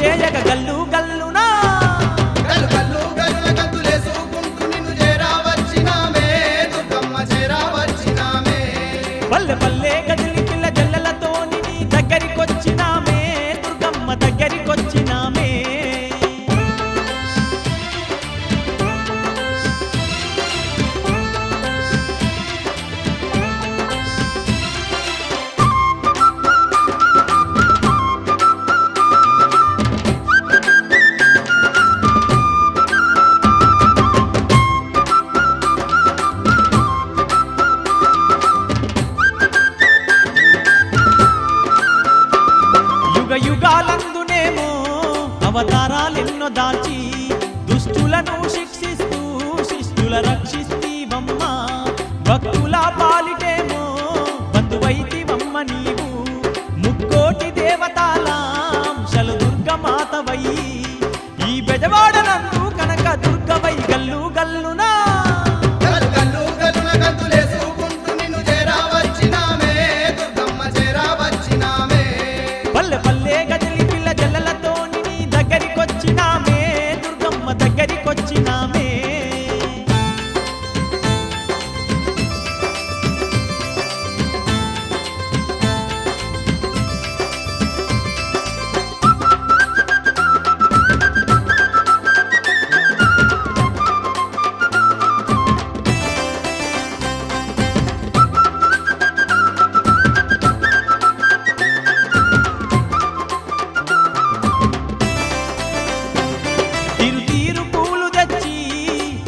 చేయగ గల్లు గల్లునా గల్లు గల్లు గల్లున గంతులేసుకుంటూ నిన్ను చేరా వచ్చినామే దుర్గమ్మ చేరా వచ్చినామే పల్లె పల్లె గదిలి పిల్ల జల్లలతో నీ దగ్గరికొచ్చినామే దుర్గమ్మ దగ్గరికొచ్చినామే యుగాలందునేమో అవతారాలెన్నో దాల్చి దుష్టులను శిక్షిస్తూ శిష్టుల రక్షిస్తీవమ్మ భక్తుల పాలిటేమో బంధువైతివమ్మ నీవు ముక్కోటి దేవతాలాంశలు దుర్గమాతవై ఈ బెజవాడనందు కనక దుర్గవై గల్లు గల్లునా గల్లు గల్లు గల్లున గంతులేసుకుంటూ నిన్ను చేరా వచ్చినామే దుర్గమ్మ చేరా వచ్చినామే పల్లె పల్లె గదిలి పిల్ల జల్లలతో నీ దగ్గరికొచ్చినామే దుర్గమ్మ దగ్గరికొచ్చినామే తీరు పూలు తెచ్చి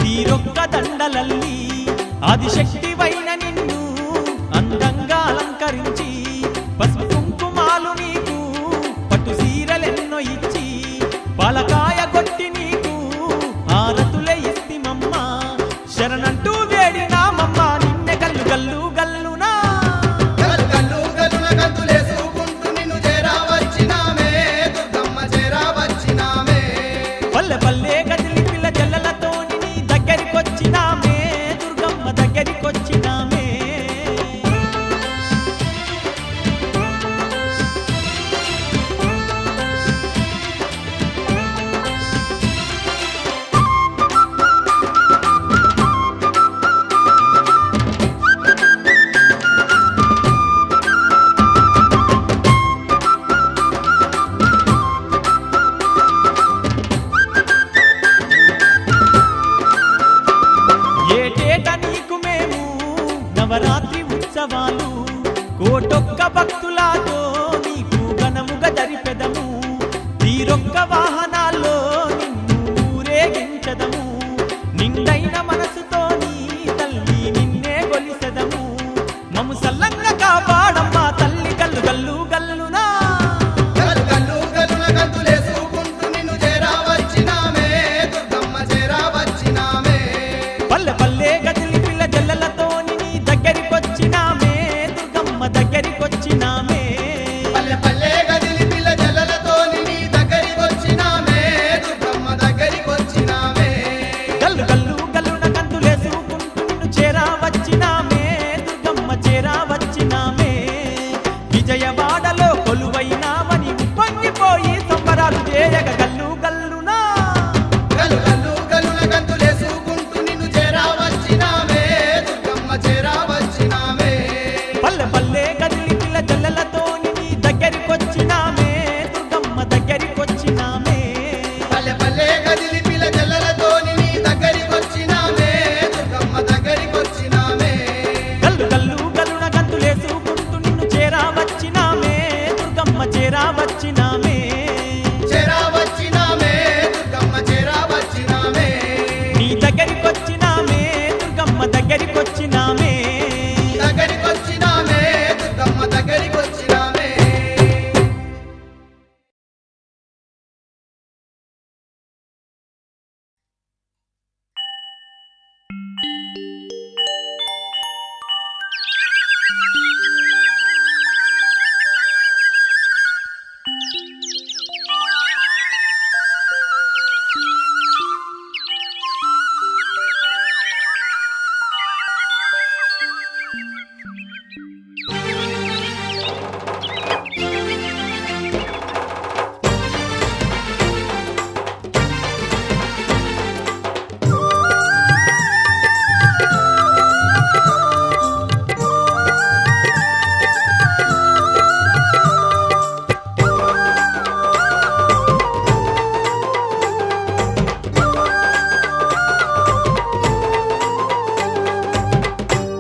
తీరొక్క దండలల్లి ఆదిశక్తివైన నిన్ను అందంగా అలంకరించి పసుపు కుంకుమాలు నీకు పట్టు సీరలెన్నో ఇచ్చి పాలకాయ కొట్టి నీకు హారతులే ఇస్తిమమ్మ శరణంటూ వేడినామమ్మ నిన్నె గల్లు గల్లు గల్లునా గల్లు గల్లు గల్లున గంతులేసుకుంటూ నిన్ను చేరా వచ్చినామే దుర్గమ్మ చేరా వచ్చినామే పల్లె పల్లె గదిలి పిల్ల జల్లలతో నీ దగ్గరికొచ్చినామే దుర్గమ్మ దగ్గరికొచ్చినామే ఏటేట నీకు మేము నవరాత్రి ఉత్సవాలు కోటొక్క భక్తులతో నీకు ఘనముగా జరిపెదము తీరొక్క వాహనాల్లో నిన్ను ఊరేగించదము నిండైన మనసుతో నీ తల్లి నిన్నే గొలిసెదము మము సల్లంగా కాపాడమ్మా తల్లి గల్లు గల్లు గల్లునా గల్లు గల్లు గల్లున గంతులేసుకుంటూ నిన్ను చేరా వచ్చినామే దుర్గమ్మ చేరా వచ్చినామే పల్లె పల్లె గదిలి పిల్ల జల్లలతో నీ దగ్గరికొచ్చినామే దుర్గమ్మ దగ్గరికొచ్చినామే పల్లె పల్లె గదిలి పిల్ల జల్లలతో నీ దగ్గరికొచ్చినామే దుర్గమ్మ దగ్గరికొచ్చినామే గల్లు గల్లు గల్లున గంతులేసుకుంటూ నిన్ను చేరా వచ్చినామే దుర్గమ్మ చేరా వచ్చినామే విజయవాడలో కొలువైనామని ఉప్పొంగిపోయి సంబరాలు చేయగ గల్లు గల్లునా గల్లు గల్లు గల్లున గంతులేసుకుంటూ నిన్ను చేరా వచ్చినామే దుర్గమ్మ చేరా వచ్చినామే పల్లె పల్లె గదిలి పిల్ల జల్లలతో నీ దగ్గరికొచ్చినామే దుర్గమ్మ దగ్గరికొచ్చినామే పల్లె పల్లె గదిలి పిల్ల జల్లలతో నీ దగ్గరికొచ్చినామే దుర్గమ్మ దగ్గరికొచ్చినామే గల్లు గల్లు గల్లున గంతులేసుకుంటూ నిన్ను చేరా వచ్చినామే దుర్గమ్మ చేరా వచ్చినామే చేరా వచ్చినామే దుర్గమ్మ చేరా వచ్చినామే నీ దగ్గరికొచ్చినామే దుర్గమ్మ దగ్గరికొచ్చినామే దగ్గరికొచ్చినామే దుర్గమ్మ దగ్గరికొచ్చినామే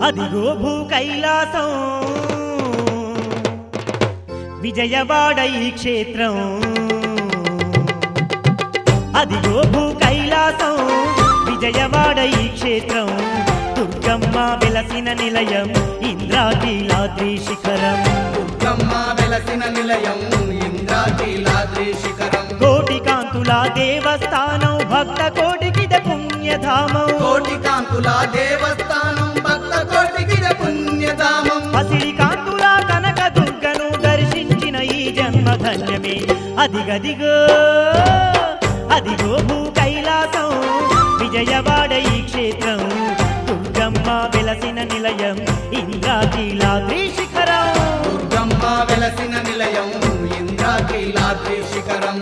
అదిగో భూ కైలాసం విజయవాడ ఈ క్షేత్రం అదిగో భూ కైలాసం విజయవాడ ఈ క్షేత్రం దుర్గమ్మ వెలసిన నిలయం ఇంద్రాకీలాద్రి శిఖరం దుర్గమ్మ వెలసిన నిలయం ఇంద్రాకీలాద్రి శిఖరం కోటి కాంతుల దేవస్థానం భక్త కోటికిద పుణ్యధామం కోటి కాంతుల దేవస్థానం భక్త కోటికిద పుణ్యధామం పసిడి కాంతుల కనక దుర్గను దర్శించిన ఈ జన్మ ధన్యమే అదిగదిగో అదిగో భూ కైలాసం విజయవాడ ఈ క్షేత్రం దుర్గమ్మ వెలసిన నిలయం ఇంద్రాకీలాద్రి శిఖరం దుర్గమ్మ వెలసిన నిలయం ఇంద్రాకీలాద్రి శిఖరం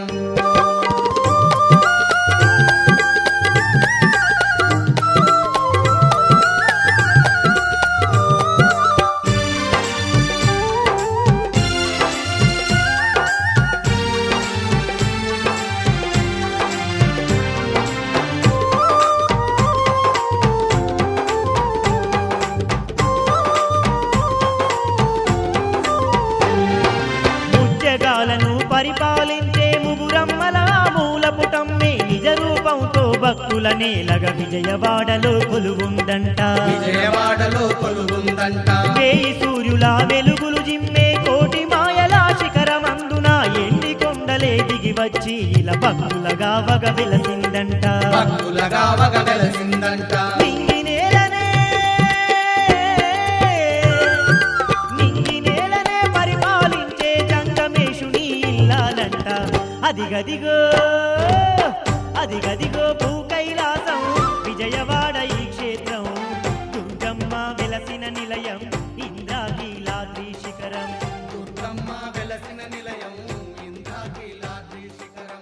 ముజ్జగాలను పరిపాలించే ముగురమ్మల మూలపుటమ్మే నిజ రూపంతో భక్తుల నేలగ విజయవాడలో కొలువుందంట విజయవాడలో కొలువుందంట వేయి సూర్యుల వెలుగులు జిమ్మే కోటి మాయల శిఖరమందున ఎండి కొండలే దిగి వచ్చి ఇలా భక్తులగా వగ వెలసిందంట భక్తులగా వగ వెలసిందంట నింగి నేలనే పరిపాలించే జంగమేశుని ఇల్లాలంట అదిగదిగో అదిగదిగో భూ కైలాసం విజయవాడ ఈ క్షేత్రం దుర్గమ్మ వెలసిన నిలయం ఇంద్రాకీలాద్రి శిఖరం దుర్గమ్మ వెలసిన నిలయం ఇంద్రాకీలాద్రి శిఖరం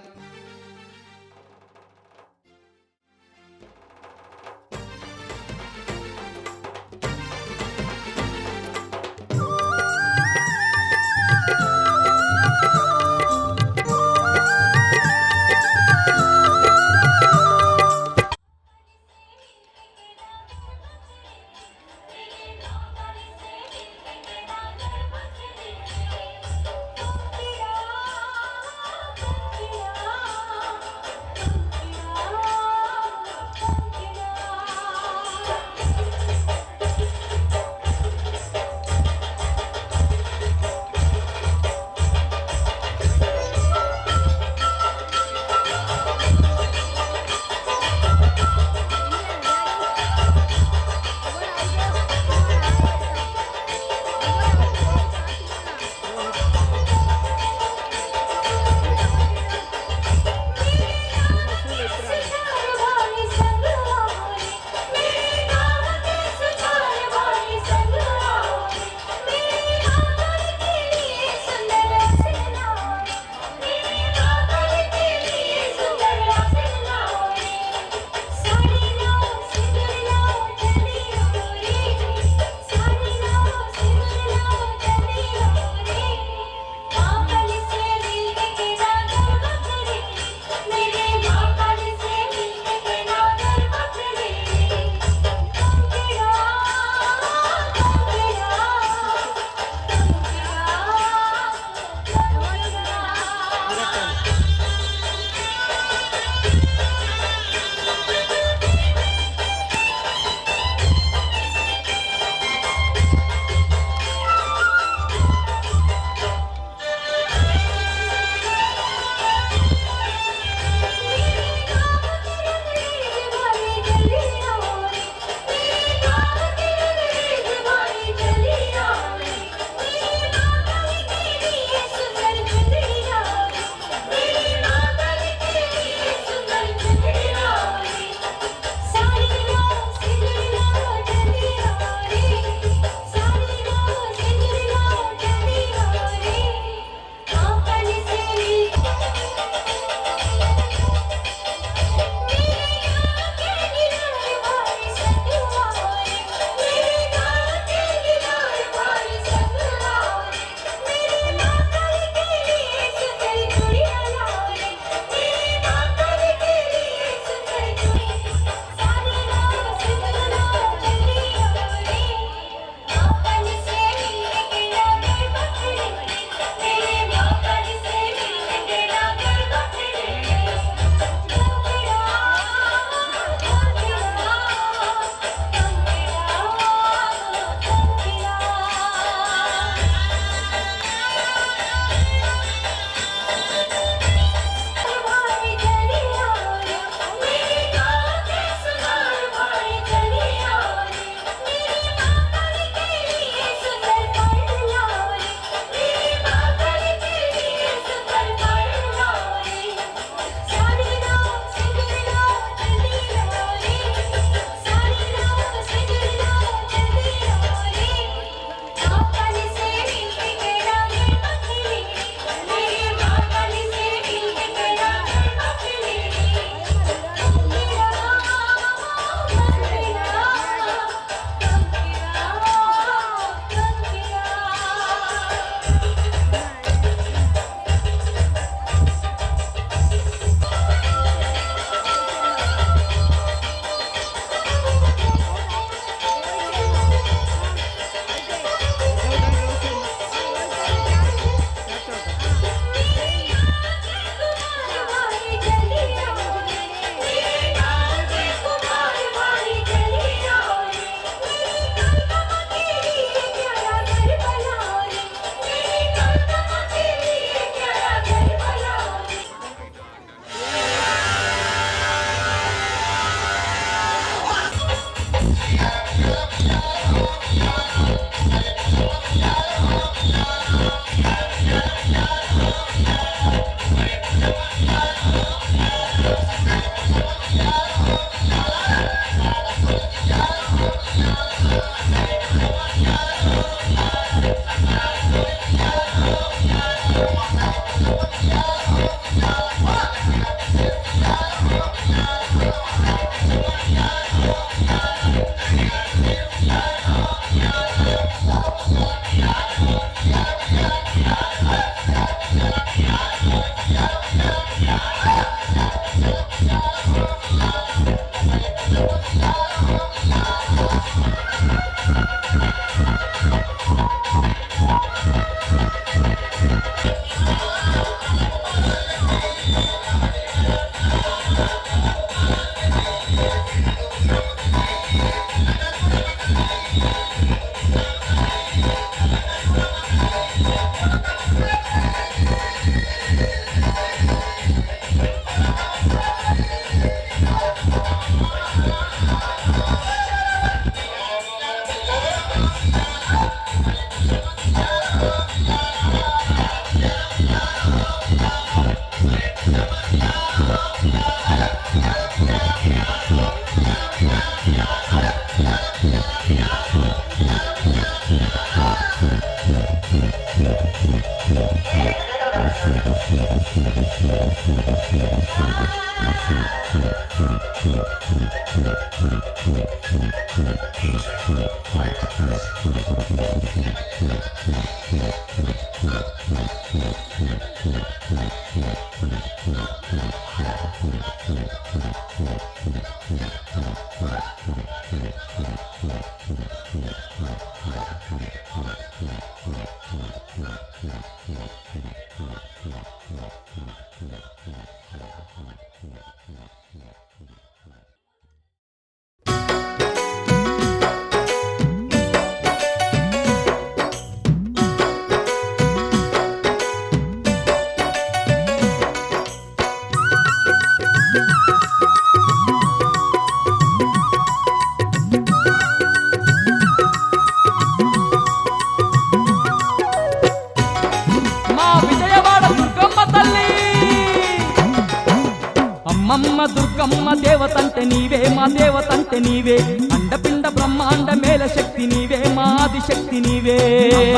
అమ్మమ్మ దుర్గమ్మ దేవతంటే నీవే, మా దేవతంటే నీవే, అండపిండ బ్రహ్మాండ మేల శక్తి నీవే, మా ఆది శక్తి నీవే.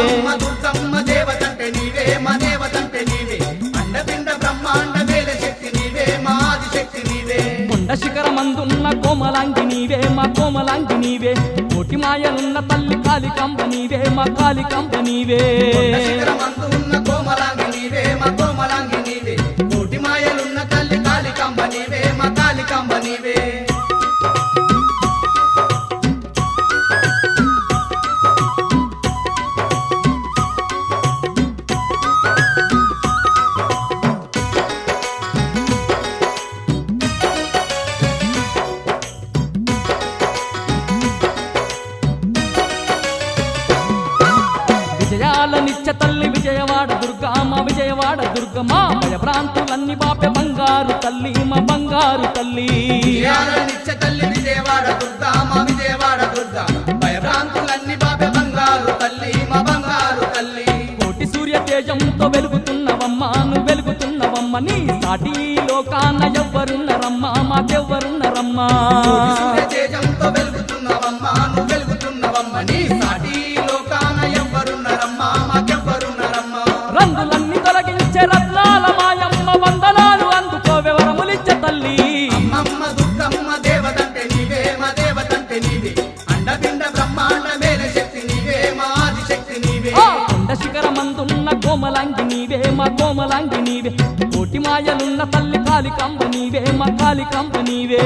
అమ్మ దుర్గమ్మ దేవతంటే నీవే, మా దేవతంటే నీవే, అండపిండ బ్రహ్మాండ మేల శక్తి నీవే, మా ఆది శక్తి నీవే. కొండ శిఖరమందున్న కోమలాంగి నీవే, మా కోమలాంగి నీవే, కోటి మాయలున్న తల్లి కాళికాంబ నీవే, మా కాళికాంబ నీవే. శిఖరమందున్న కోమలాంగి నీవే, మా కోమలాంగి నీవే, కోటి మాయలున్న తల్లి కాళికాంబ నీవే, మా కాళికాంబ నీవే. విజయాల నిత్య తల్లి విజయవాడ దుర్గమ్మ, విజయవాడ దుర్గమ్మ, భయ ప్రాంతులన్నీ బాపె బంగారు తల్లి, మా బంగారు తల్లి. విజయాల నిత్య తల్లి విజయవాడ దుర్గా, మా విజయవాడ దుర్గా, భయభ్రాంతులన్నీ బాబె బంగారు తల్లి, మా బంగారు తల్లి. కోటి సూర్య తేజంతో వెలుగుతున్నవమ్మ, నువ్వు వెలుగుతున్నవమ్మ, నీ సాటి లోకాన ఎవ్వరున్నరమ్మా, మాకెవ్వరున్నరమ్మా. కోటి సూర్య తేజంతో వెలుగుతున్నవమ్మా, నువ్వు వెలుగుతున్నవమ్మ, నీ సాటి లోకాన ఎవ్వరున్నరమ్మా, మాకెవ్వరున్నరమ్మా. రంగులన్నీ తొలగించే రత్నాల మాయమ్మ, వందనాలు అందుకో వివరములిచ్చే తల్లి. అమ్మమ్మ దుర్గమ్మ దేవతంటే నీవే, మా దేవతంటే నీవే, అండపిండ బ్రహ్మాండ మేల శక్తి నీవే, మా ఆది శక్తి నీవే. కొండ శిఖరమందున్న కోమలాంగి నీవే, మా కోమలాంగి నీవే, కోటి మాయలున్న తల్లి కాళికాంబ నీవే, మా కాళికాంబ నీవే.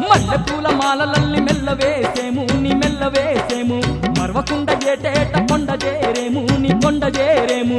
మల్లెపూల మాలలల్లి మెల్లవేసేము, నీ మెల్లవేసేము, మరవకుండ ఏటేట కొండ చేరేము, నీ కొండ చేరేము.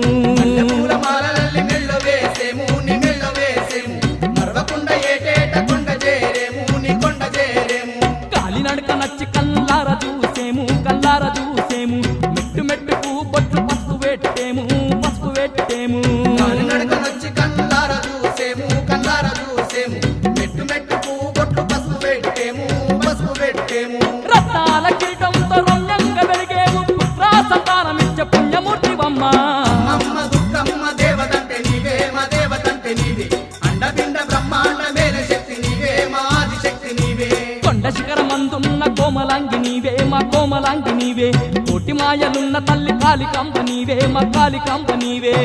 పూల మాలలల్లి మెల్లో వేసేము, నీ మెల్లో వేసేము, మరవకుండ ఏటేట కొండ చేరేము, నీ కొండ చేరేము. కాలినడక నచ్చి కల్లార చూసేము, కల్లార చూసేము, మెట్టు మెట్టుకు బొట్లు పసుపు పెట్టేము పసుపు పెట్టేము కాలి నడకనొచ్చి కళ్ళార చూసేము కళ్ళార చూసేము మెట్టు మెట్టుకు బొట్లు పసుపు పెట్టేము పసుపు పెట్టేము రత్నాల కిరీటంతో రమ్యంగా వెలిగేము పుత్ర సంతానమిచ్చే పుణ్యమూర్తివమ్మ అమ్మ దుర్గమ్మ దేవతంటే నీవే మా దేవతంటే నీవే అండపిండ బ్రహ్మాండ మేల శక్తి నీవే మా ఆదిశక్తి నీవే కొండ శిఖరమందున్న కోమలాంగి నీవే మా కోమలాంగి నీవే కోటి మాయలున్న తల్లి కాళికాంబ నీవే మా కాళికాంబ నీవే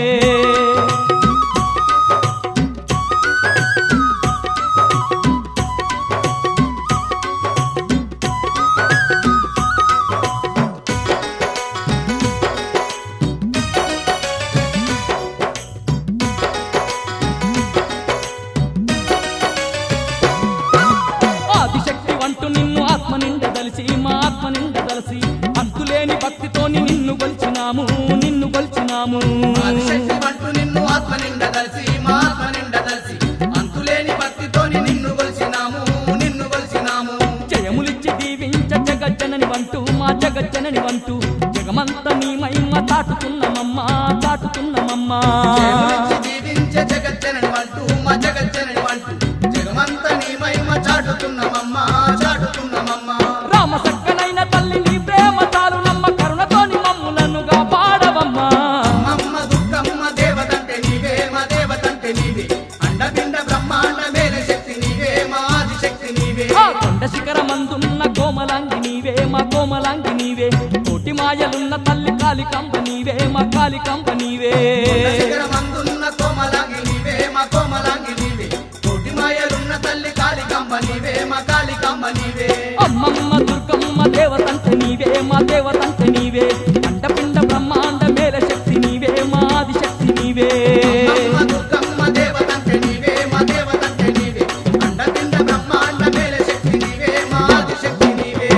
ఆదిశక్తి వంటూ నిన్ను ఆత్మ నిండ దలిసి మా ఆత్మ నిండ దలసి అంతులేని భక్తితోని నిన్ను కొలిచినాము నిన్ను కొలిచినాము ఆదిశక్తి వంటూ నిన్ను ఆత్మ నిండ దలసి మా ఆత్మ నిండ దలసి అంతులేని భక్తితోని నిన్ను కొలిచినాము నిన్ను కొలిచినాము జయములిచ్చి దీవించ జగజ్జనని వంటూ మా జగజ్జనని వంటూ జగమంత నీ మహిమ చాటుతున్నమమ్మా చాటుతున్నమమ్మా జయములిచ్చి దీవించే జగజ్జనని వంటూ మా జగజ్జనని వంటూ జగమంత నీ మహిమ చాటుతున్నమమ్మా చాటుతున్నమమ్మా రామ సక్కనైన తల్లి నీ ప్రేమ చాలు నమ్మ కరుణతోని మమ్ములనుగా పాడవమ్మా అమ్మ దుర్గమ్మ దేవతంటే నీవే మా దేవతంటే నీవే అండపిండ బ్రహ్మాండ మేల శక్తి నీవే మా ఆదిశక్తి నీవే ఆ కొండ శిఖరమందున్న కోమలాంగి నీవే మా కోమలాంగి నీవే కోటి మాయలున్న తల్లి కాళికాంబ నీవే మా కాళికాంబ నీవే శిఖరమందున్న కోమలాంగి నీవే మా కోమలాంగి నీవే కోటి మాయలున్న తల్లి కాళికాంబ నీవే మా కాళికాంబ నీవే అమ్మమ్మ దుర్గమ్మ దేవతంటే నీవే మా దేవతంటే నీవే అండపిండ బ్రహ్మాండ మేల శక్తి నీవే మా ఆదిశక్తి నీవే అమ్మ దుర్గమ్మ దేవతంటే నీవే మా దేవతంటే నీవే అండపిండ బ్రహ్మాండ మేల శక్తి నీవే మా ఆదిశక్తి నీవే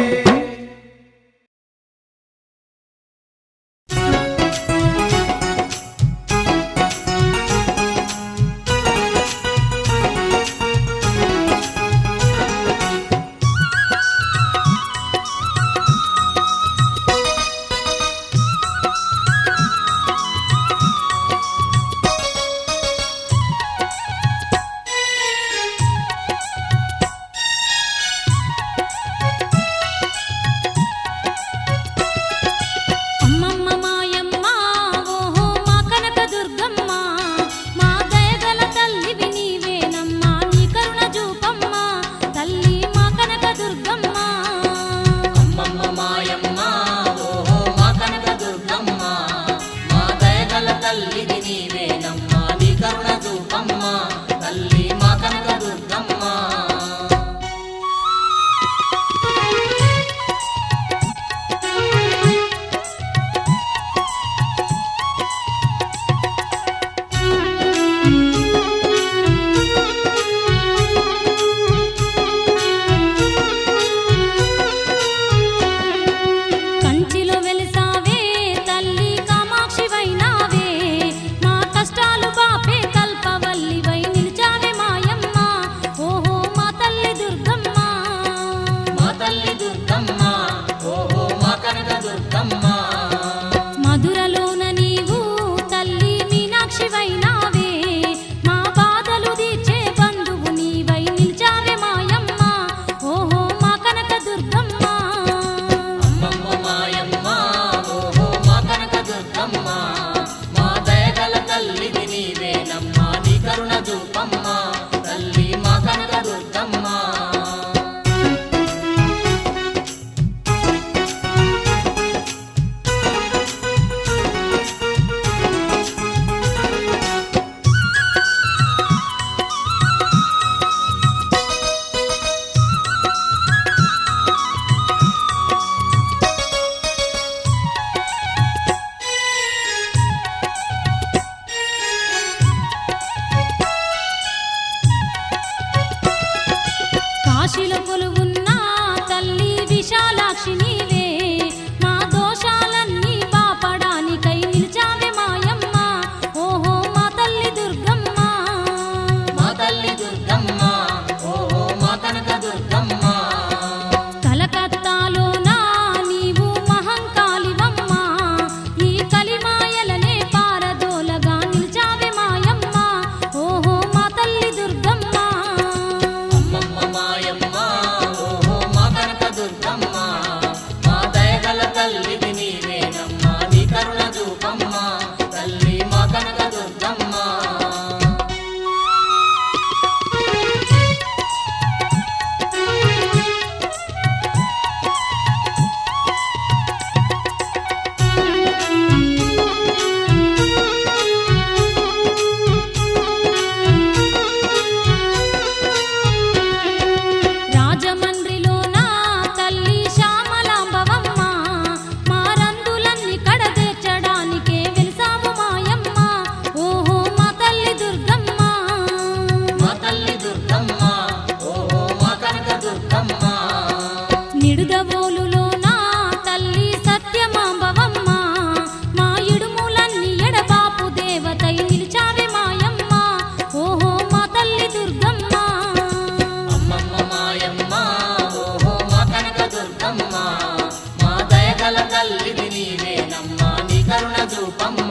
కరుణ చూపమ్మ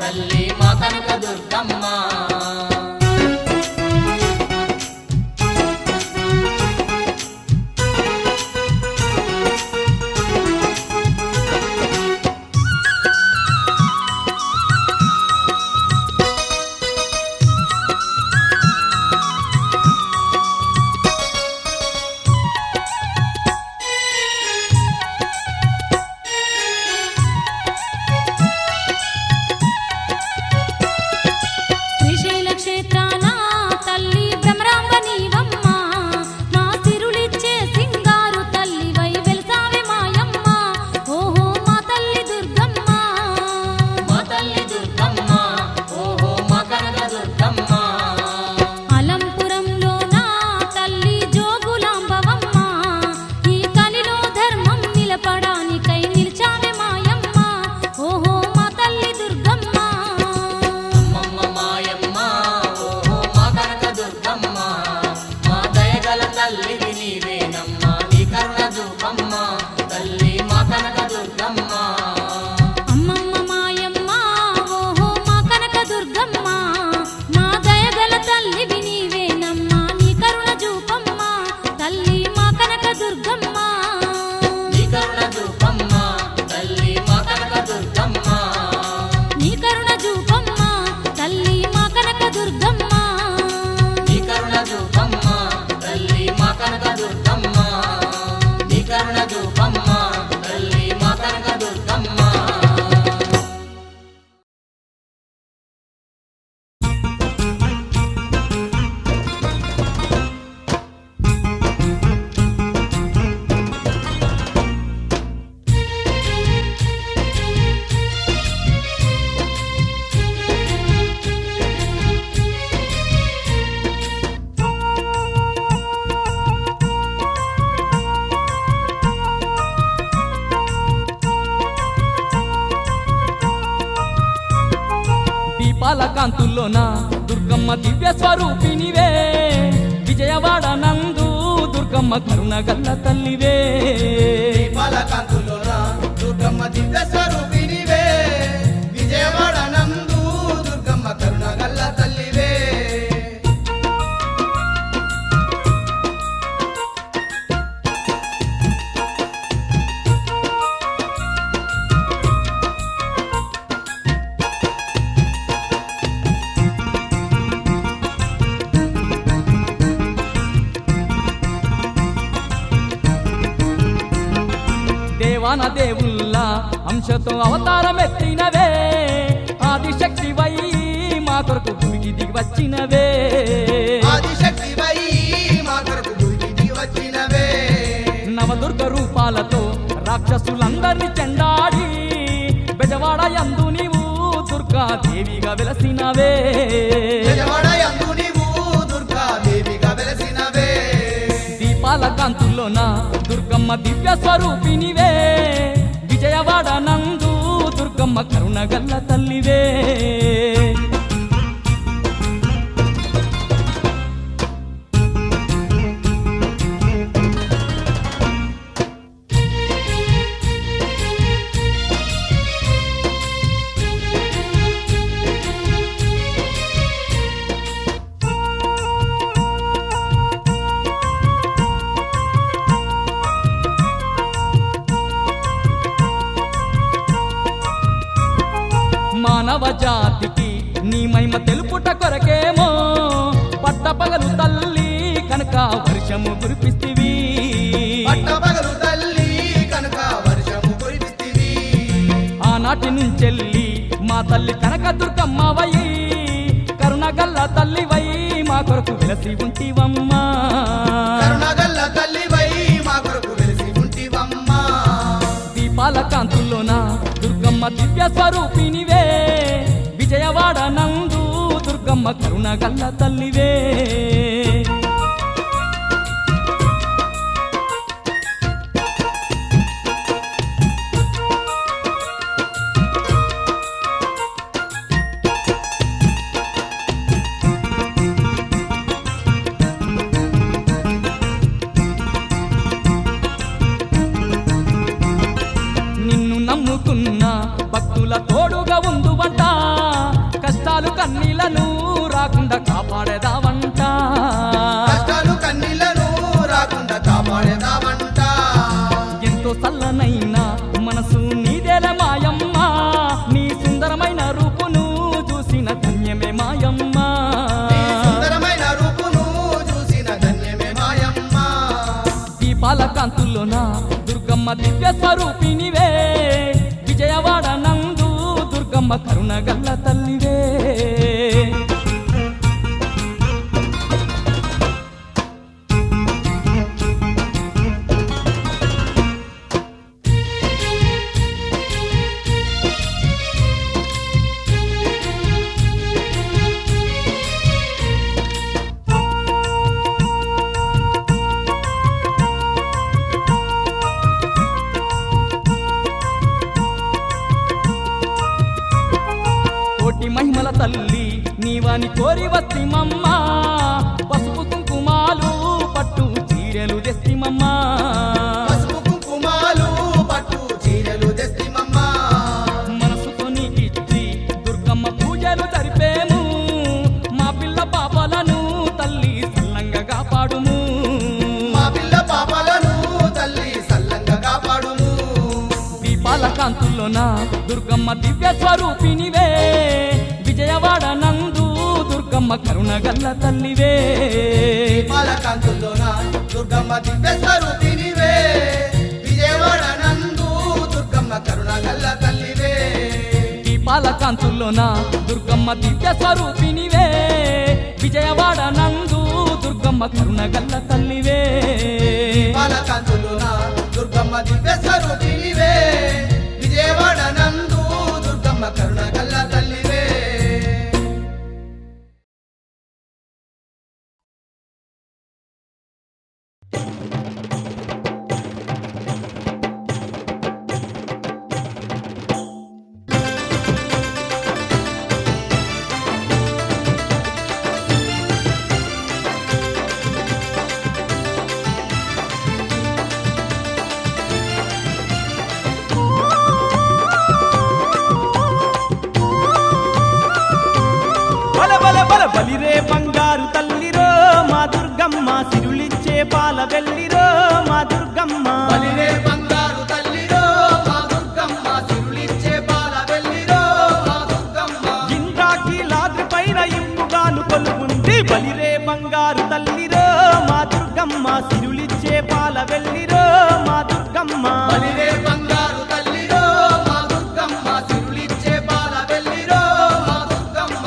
తల్లి మా కనక దుర్గమ్మ శ్రీశైల క్షేత్రాన తల్లి భ్రమరాంబ నీవమ్మ మా సిరులిచ్చే సింగారు తల్లివై వెలసావే మాయమ్మ ఓహో మా తల్లి దుర్గమ్మ మా తల్లి దుర్గమ్మ ఓహో మా కనక దుర్గమ్మ అలంపురంలో నా తల్లి జోగులాంబవమ్మ ఈ కలిలో ధర్మం నిలపడానికై నిలిచావే మాయమ్మ ఓహో మా తల్లి దుర్గమ్మ అమ్మమ్మ మాయమ్మ ఓహో మా కనక దుర్గమ్మ మా దయగల తల్లివి నీవేనమ్మ నీ కరుణ చూపమ్మ తల్లి మా కనక దుర్గమ్మ అమ్మమ్మ మాయమ్మ ఓహో మా కనక దుర్గమ్మ మా దయగల తల్లివి నీవేనమ్మ నీ కరుణ చూపమ్మ తల్లి మా కనక దుర్గమ్మ నీ కరుణ చూపమ్మ తల్లి మా కనక దుర్గమ్మ నీ కరుణ చూపమ్మ తల్లి మా కనక దుర్గమ్మ నీ కరుణ చూపమ్మ తల్లి మా కనక దుర్గమ్మ నీ కరుణ చూపమ్మ తల్లి మా కనక దుర్గమ్మ దీపాల కాంతుల్లోన దుర్గమ్మ దివ్య స్వరూపినివే విజయవాడ నందు దుర్గమ్మ కరుణ గల్ల తల్లివే దీపాలకాంతులోన దుర్గమ్మ దివ్య స్వరూపినివే విజయవాడ నందు దుర్గమ్మ కరుణగల్ల తల్లివే దేవాన దేవుళ్ళ అంశతో అవతారమెత్తినవే ఆదిశక్తివై మా కొరకు భూమికి దిగి వచ్చినవే ఆదిశక్తివై మా కొరకు భూమికి వచ్చినవే నవదుర్గ రూపాలతో రాక్షసులందరినీ చెండాడి బెజవాడ యందు నీవు దుర్గాదేవిగా వెలసినవే విజయవాడ యందు నీవు దుర్గాదేవిగా వెలసినవే దీపాల కాంతుల్లోన దుర్గమ్మ దివ్య స్వరూపినివే విజయవాడ నందు దుర్గమ్మ కరుణ గల్ల తల్లివే మానవ జాతికి నీ మహిమ తెలుపుట కొరకేమో పట్టపగలు తల్లి కనుక వర్షము కురిపిస్తివి పట్టపగలు తల్లి కనుక వర్షము కురిపిస్తివి ఆనాటి నుంచెల్లి మా తల్లి కనక దుర్గమ్మవయి కరుణగల్ల తల్లివై మా కొరకు వెలసి ఉంటివమ్మా కరుణగల్ల తల్లివై మా కొరకు వెలిసి ఉంటివమ్మా దీపాల కాంతుల్లోన దుర్గమ్మ దివ్య స్వరూపినివే విజయవాడ నందు దుర్గమ్మ కరుణ గల్ల తల్లివే నిన్ను నమ్ముకున్న భక్తుల తోడు తోడుగా ఉందువంట కష్టాలు కన్నీళ్లను రాకుండా కాపాడేదావంట కష్టాలు కన్నీళ్లను రాకుండా కాపాడేదావంట ఎంతో చల్లనైన మనసు నీదేల మాయమ్మ నీ సుందరమైన రూపును చూసిన ధన్యమే మాయమ్మ నీ సుందరమైన రూపును చూసిన ధన్యమే మాయమ్మ దీపాల కాంతుల్లోన దుర్గమ్మ దివ్య స్వరూపినివే విజయవాడ నందు దుర్గమ్మ కరుణ గల్ల తల్లివే కోటి మహిమల తల్లి నీవాని కోరి వస్తిమమ్మ పసుపు కుంకుమాలు పట్టు చీరలు తెస్తిమమ్మ పసుపు కుంకుమాలు పట్టు చీరలు తెస్తిమమ్మ మనసుతో నీకిచ్చి దుర్గమ్మ పూజలు జరిపేము మా పిల్ల పాపలను తల్లి సల్లంగా కాపాడుము మా పిల్ల పాపలను తల్లి సల్లంగా కాపాడును దీపాల కాంతుల్లోన దుర్గమ్మ దివ్య స్వరూపినివే విజయవాడ నందు దుర్గమ్మ కరుణ గల్ల తల్లివే దీపాల కాంతుల్లోన దుర్గమ్మ దివ్య స్వరూపినివే విజయవాడ నందు దుర్గమ్మ కరుణ గల్ల తల్లివే దీపాల కాంతుల్లోన దుర్గమ్మ దివ్య స్వరూపినివే విజయవాడ నందు దుర్గమ్మ కరుణ గల్ల తల్లివే దీపాల కాంతుల్లోన దుర్గమ్మ దివ్య స్వరూపినివే విజయవాడ నందు దుర్గమ్మ కరుణ గల్ల తల్లివే బల బల బల బలిరే బంగారు తల్లిరో మా దుర్గమ్మ సిరులిచ్చే పాల వెల్లిరో మా దుర్గమ్మ బలిరే బంగారు తల్లిరో మా దుర్గమ్మ సిరులిచ్చే పాల వెల్లిరో మా దుర్గమ్మ ఇంద్రాకి లాద్రి పైన ఇంపుగాను కొలుగుంది బలిరే బంగారు తల్లిరో మా దుర్గమ్మ సిరులిచ్చే పాల వెల్లిరో మా దుర్గమ్మ బలిరే బంగారు తల్లిరో మా దుర్గమ్మ సిరులిచ్చే పాల వెల్లిరో మా దుర్గమ్మ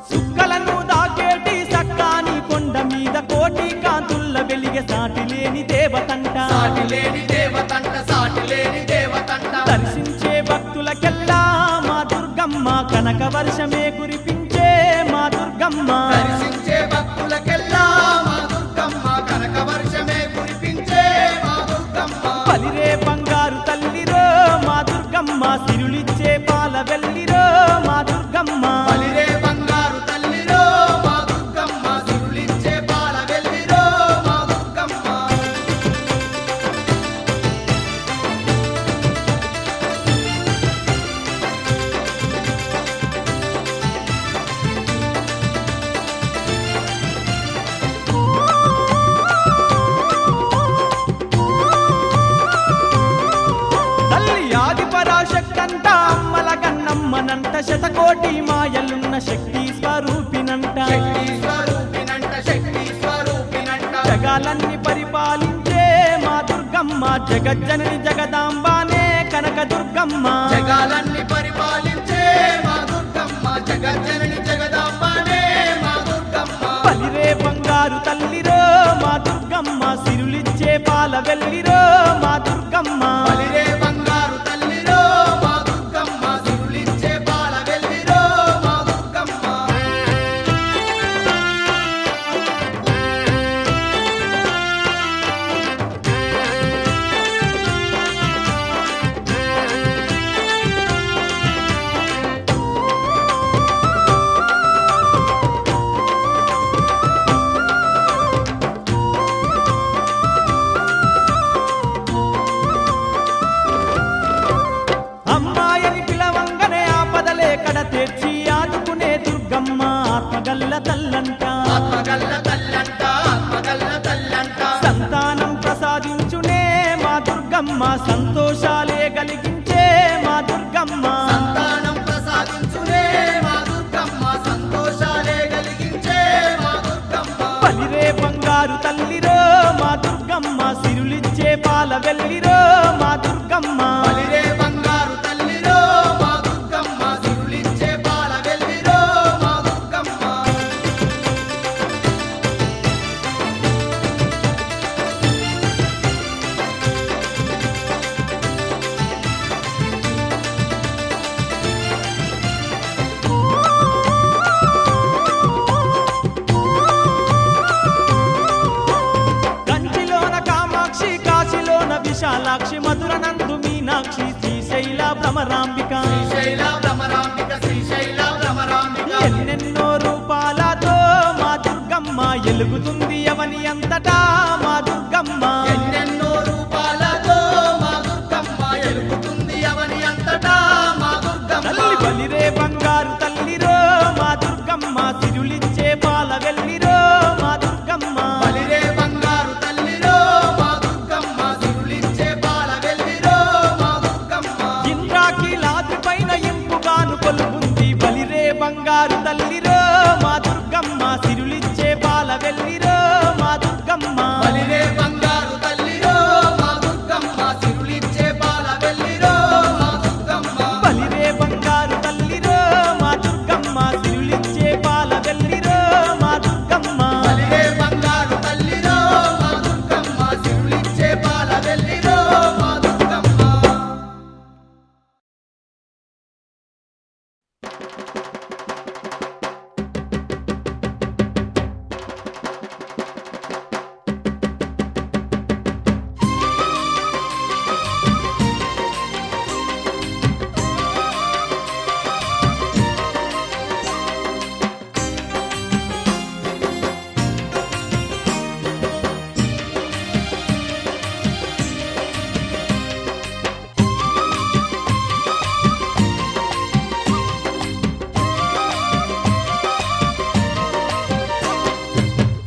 సుక్కలను దాకేటి సక్కాని కొండ మీద కోటి కాంతుల్ల వెలిగే సాటి లేని దేవతంట సాటి లేని దేవతంట సాటి లేని దేవతంట దర్శించే భక్తులకెల్లా మా దుర్గమ్మ కనక వర్షమే కురిపించే మా దుర్గమ్మ దర్శించే భక్తులకెల్లా మా దుర్గమ్మ కనక వర్షమే కురిపించే మా దుర్గమ్మ బలిరే బంగారు తల్లిరో మా దుర్గమ్మ సిరులిచ్చే పాల వెల్లిరో మా దుర్గమ్మ బలిరే బంగారు తల్లిరో మా దుర్గమ్మ సిరులిచ్చే పాల వెల్లిరో మా దుర్గమ్మ తల్లి ఆది పరాశక్తంట అమ్మల గన్నమ్మనంట శతకోటి మాయలున్న శక్తి స్వరూపినంట శక్తి స్వరూపినంట శక్తి స్వరూపినంట జగాలన్నీ పరిపాలించే మా దుర్గమ్మ జగజ్జనని జగదాంబానే కనక దుర్గమ్మ జగాలన్నీ పరిపాలించే మా దుర్గమ్మ జగజ్జనని జగదాంబనే మా దుర్గమ్మ బలిరే బంగారు తల్లిరో మా దుర్గమ్మ సిరులిచ్చే పాల వెల్లిరో మా దుర్గమ్మ బలిరే బంగారు తల్లిరో మా దుర్గమ్మ సిరులిచ్చే పాల వెల్లిరో మా దుర్గమ్మ ఆత్మగల్ల తల్లంట ఆత్మగల్ల తల్లంట సంతానం ప్రసాదించునే మా దుర్గమ్మ సంతోషాలే కలిగించే మా దుర్గమ్మ సంతానం ప్రసాదించునే మా దుర్గమ్మ సంతోషాలే కలిగించే మా దుర్గమ్మ బలిరే బంగారు తల్లిరో మా దుర్గమ్మ సిరులిచ్చే పాల వెల్లిరో మా దుర్గమ్మ బలిరే బంగారు తల్లిరో మా దుర్గమ్మ సిరులిచ్చే పాల వెల్లిరో మా దుర్గమ్మ కంచిలోన కామాక్షి కాశీలోన విశాలాక్షి మధురనందు మీనాక్షి శ్రీశైల భ్రమరాంబిక శ్రీశైల భ్రమరాంబిక శ్రీశైల భ్రమరాంబిక ఎన్నెన్నో రూపాలతో మా దుర్గమ్మ ఎలుగుతుంది అవని అంతటా మా దుర్గమ్మ ఎన్నెన్నో రూపాలతో మా దుర్గమ్మ ఎలుగుతుంది అవని అంతటా మా దుర్గమ్మ తల్లి బలిరే బంగారు తల్లిరో మా దుర్గమ్మ సిరులిచ్చే పాల వెల్లిరో మా దుర్గమ్మ బలిరే బంగారు తల్లిరో మా దుర్గమ్మ సిరులిచ్చే పాల వెల్లిరో మా దుర్గమ్మ ఇంద్రాకిలాద్రి పైన ఇంపుగాను కొలుగుంది బలిరే బంగారు తల్లిరో మా దుర్గమ్మ సిరులిచ్చే పాల వెల్లిరో మా దుర్గమ్మ బలిరే బంగారు తల్లిరో మా దుర్గమ్మ సిరులిచ్చే పాల వెల్లిరో మా దుర్గమ్మ బలిరే బంగారు తల్లిరో మా దుర్గమ్మ సిరులిచ్చే పాల వెల్లిరో మా దుర్గమ్మ బలిరే బంగారు తల్లిరో మా దుర్గమ్మ సిరులిచ్చే పాల వెల్లిరో మా దుర్గమ్మ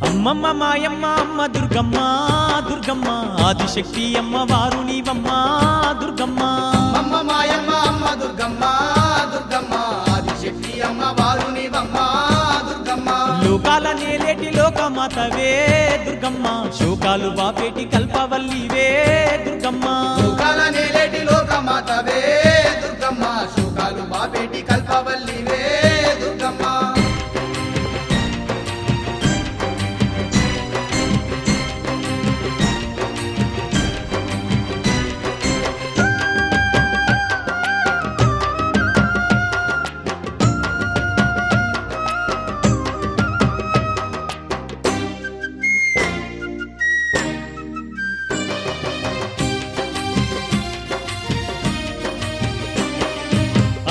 అమ్మమ్మ మాయమ్మ అమ్మ దుర్గమ్మ దుర్గమ్మ ఆదిశక్తి అమ్మ వారు నీవమ్మ దుర్గమ్మ అమ్మ మాయమ్మ అమ్మ దుర్గమ్మ దుర్గమ్మ ఆదిశక్తి అమ్మ వారునివమ్మ దుర్గమ్మ లోకాల నేలేటి లోకమాతవే దుర్గమ్మ శోకాలు బాపేటి కల్పవల్లివే దుర్గమ్మ శోకాల నేలేటి లోకమాతవే దుర్గమ్మ శోకాలు బాపేటి కల్పవల్లివే దుర్గమ్మ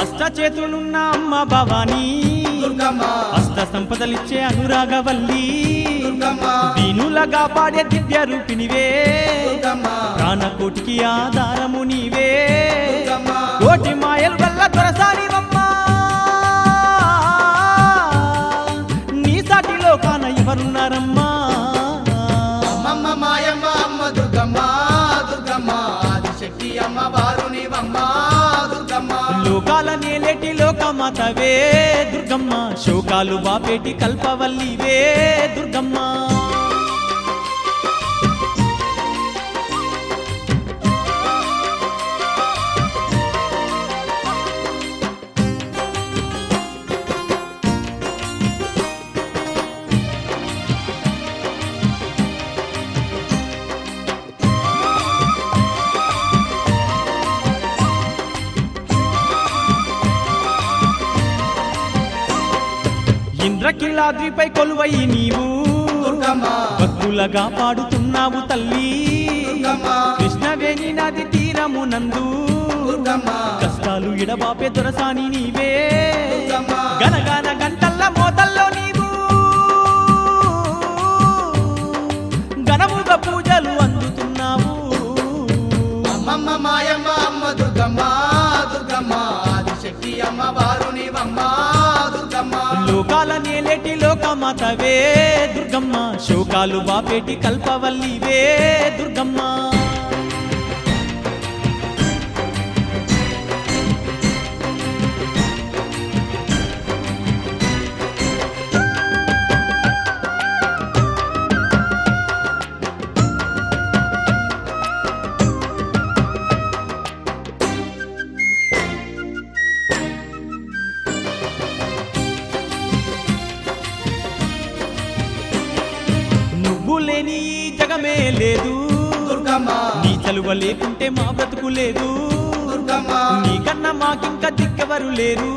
అష్టచేతులున్న అమ్మ భవానీ దుర్గమ్మ అష్ట సంపదలిచ్చే అనురాగవల్లి దుర్గమ్మ దీనులగా పాడే దివ్య రూపినివే దుర్గమ్మ ప్రాణకోటికి ఆధారము నీవే దుర్గమ్మ కోటి మాయలు వల్ల దొరసానివమ్మ నీ సాటిలో కాన ఎవరున్నారమ్మా అమ్మమ్మ మాయమ్మ అమ్మ దుర్గమ్మ దుర్గమ్మ ఆదిశక్తి అమ్మ వారునివమ్మ దుర్గమ్మ లోకాల నేలేటి లోకమాతవే దుర్గమ్మ శోకాలు బాపేటి కల్పవల్లివే దుర్గమ్మ ఇంద్రకిలాద్రిపై కొలువై నీవు దుర్గమ్మ భక్తులగా పాడుతున్నావు తల్లి దుర్గమ్మ కృష్ణవేణి నది తీరమునందు దుర్గమ్మ కష్టాలు ఎడబాపే దొరసాని నీవే దుర్గమ్మ గనగాన గంటల్ల మోతల్లో నీవు ఘనముగా పూజలు అందుతున్నావు అమ్మమ్మ మాయమ్మ అమ్మ దుర్గమ్మ దుర్గమ్మ ఆదిశక్తి అమ్మ వారునివమ్మ దుర్గమ్మ లోకాల నేలేటి లోకమ లోకమాతవే దుర్గమ్మ శోకాలు బాపేటి కల్పవల్లివే దుర్గమ్మ నువ్వు లేని ఈ జగమే లేదు దుర్గమ్మ నీ చలువ లేకుంటే మా బ్రతుకు లేదు దుర్గమ్మ నీకన్నా మాకింకా దిక్కెవరు లేరు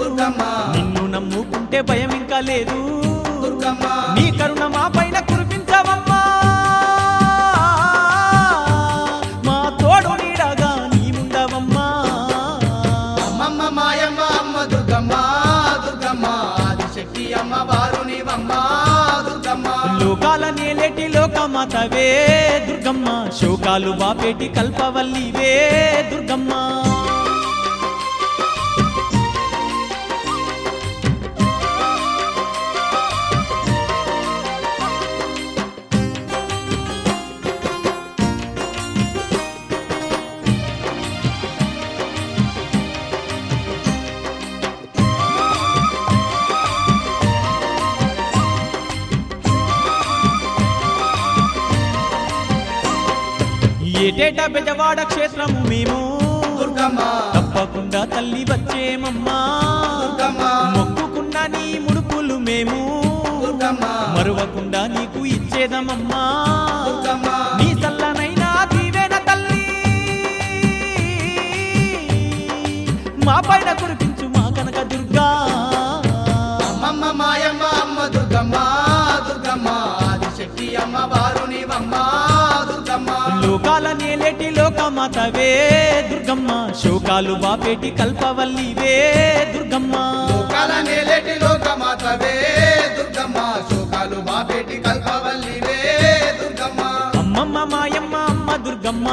దుర్గమ్మ నిన్ను నమ్ముకుంటే భయం ఇంకా లేదు దుర్గమ్మ నీ కరుణ మా పైన కురిపించవమ్మా మా తోడు నీడగా నీ ఉండవమ్మా అమ్మమ్మ మాయమ్మ అమ్మ దుర్గమ్మ దుర్గమ్మ ఆదిశక్తి అమ్మ వారు నీవమ్మ దుర్గమ్మ లోకాల నేలేటి లోకమాతవే దుర్గమ్మ శోకాలు బాపేటి కల్పవల్లివే దుర్గమ్మ ఏటేటా బెజవాడ క్షేత్రము మేము దుర్గమ్మ తప్పకుండా తల్లి వచ్చేమమ్మా దుర్గమ్మ మొక్కుకున్న నీ ముడుపులు మేము దుర్గమ్మ మరువకుండా నీకు ఇచ్చేదమమ్మా దుర్గమ్మ నీ చల్లనైనా దీవెన తల్లి మా పైన కురిపించు మా కనక దుర్గా అమ్మమ్మ మాయమ్మ అమ్మ దుర్గమ్మ దుర్గమ్మ ఆదిశక్తి అమ్మ వారు నీవమ్మ దుర్గమ్మ లోకాల నేలేటి లోకమాతవే దుర్గమ్మ శోకాలు బాపేటి కల్పవల్లివే దుర్గమ్మ లోకాల నేలేటి లోకమాతవే దుర్గమ్మ శోకాలు బాపేటి కల్పవల్లివే దుర్గమ్మ అమ్మమ్మ మాయమ్మ అమ్మ దుర్గమ్మ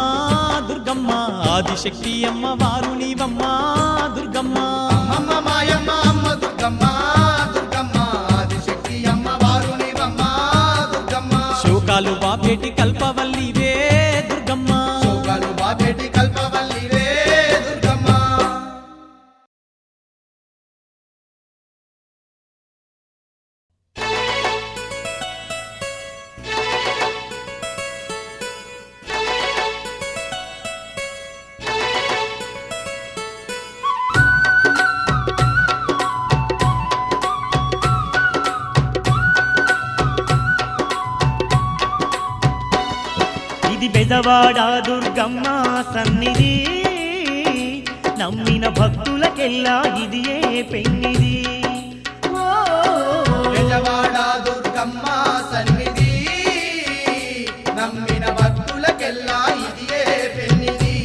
దుర్గమ్మ ఆదిశక్తి అమ్మ వారు నీవమ్మ దుర్గమ్మ అమ్మమ్మ మాయమ్మ అమ్మ దుర్గమ్మ దుర్గమ్మ ఆదిశక్తి అమ్మ వారు నీవమ్మ దుర్గమ్మ శోకాలు బాపేటి కల్పవల్లివే దుర్గమ్మ శోకాలు బాపేటి కల్పవల్లివే దుర్గమ్మ ఇది బెజవాడ దుర్గమ్మ సన్నిధి నమ్మిన భక్తులకెల్లా ఇది ఏ పెన్నిది ఓ, బెజవాడ దుర్గమ్మ సన్నిధి నమ్మిన భక్తులకెల్లా ఇదియే పెన్నిది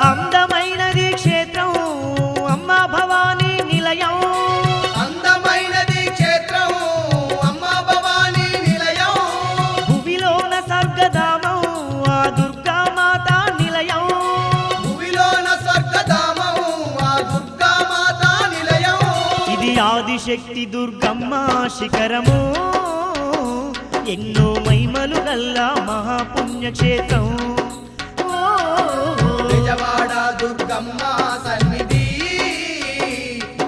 అందమైనది క్షేత్రం అమ్మ భవానీ నిలయం అందమైనది క్షేత్రం అమ్మ భవానీ నిలయం భువిలోన స్వర్గధామం ఆ దుర్గామాత నిలయం భూమిలోన స్వర్గధామం ఆ దుర్గామాత నిలయం ఇది ఆదిశక్తి దుర్గమ్మ శిఖరము ఎన్నో మహిమలు గల్లా మహాపుణ్యక్షేత్రం ఓ, బెజవాడ దుర్గమ్మ సన్నిధి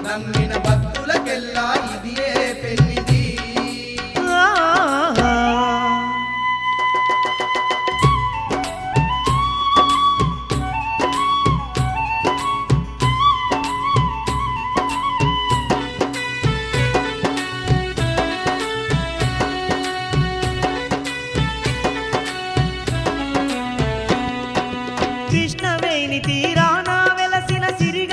నమ్మిన భక్తులకెల్లా ఇదియే పెన్నిది ఆ, కృష్ణవేణి తీరాన వెలసిన సిరి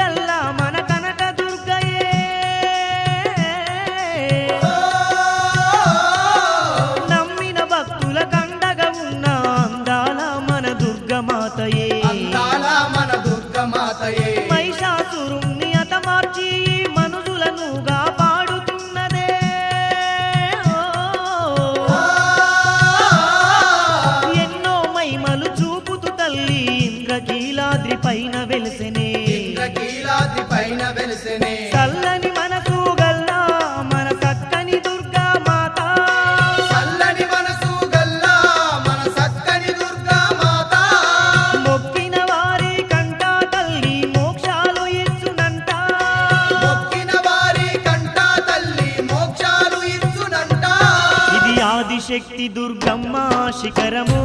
ఆదిశక్తి దుర్గమ్మ శిఖరము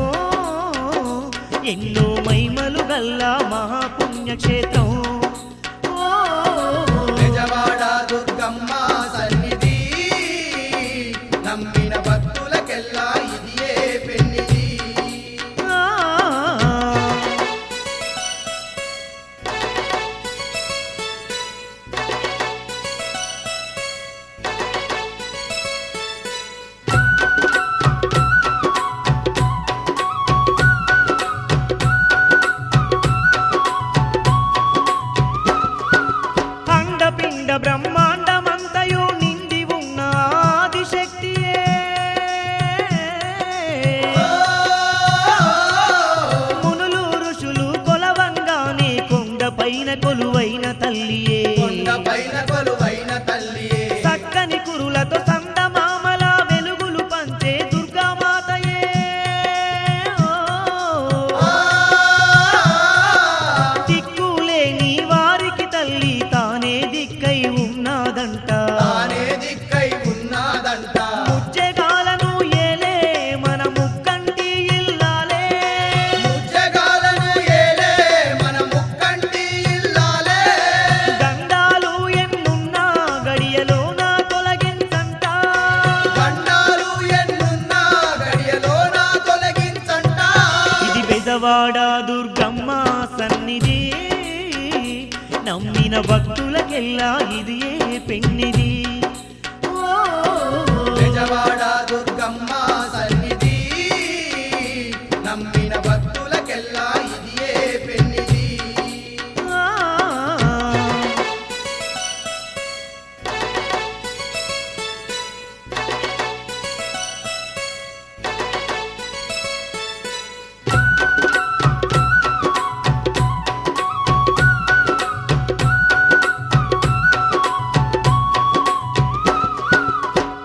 ఎన్నో మైమలు గల్లా మహాపుణ్యక్షేత్రం. బెజవాడ దుర్గమ్మ సన్నిధి నమ్మిన భక్తులకెల్లా ఇదియే పెన్నిధి. అండపిండ బ్రహ్మాండమంతయు నిండి ఉన్న ఆదిశక్తియే మునులు ఋషులు కొలవంగానే కొండపైన కొలువైన తల్లియే. కొండపైన కొలువైన తల్లియే చక్కని కురులతో సందమామల వెలుగులు పంచే దుర్గామాతయే. దిక్కులేని వారికి తల్లి తానే దిక్కై ఉన్నాదంట. తానే దిక్కై ఉన్నాదంట. ముజ్జగాలను ఏలే మన ముక్కంటి ఇల్లాలే. ముజ్జగాలను ఏలే మన ముక్కంటి ఇల్లాలే. గండాలు ఎన్నున్నా గడియలోన తొలగించంట. గండాలు ఎన్నున్నా గడియలోన తొలగించంట. ఇది బెజవాడ దుర్గమ్మ సన్నిధి నమ్మిన భక్తులకెల్లా ఇది ఏ పెన్నిది. బెజవాడ దుర్గమ్మ సన్నిధి నమ్మిన భక్తులకెల్లా ఇదియే పెన్నిధి.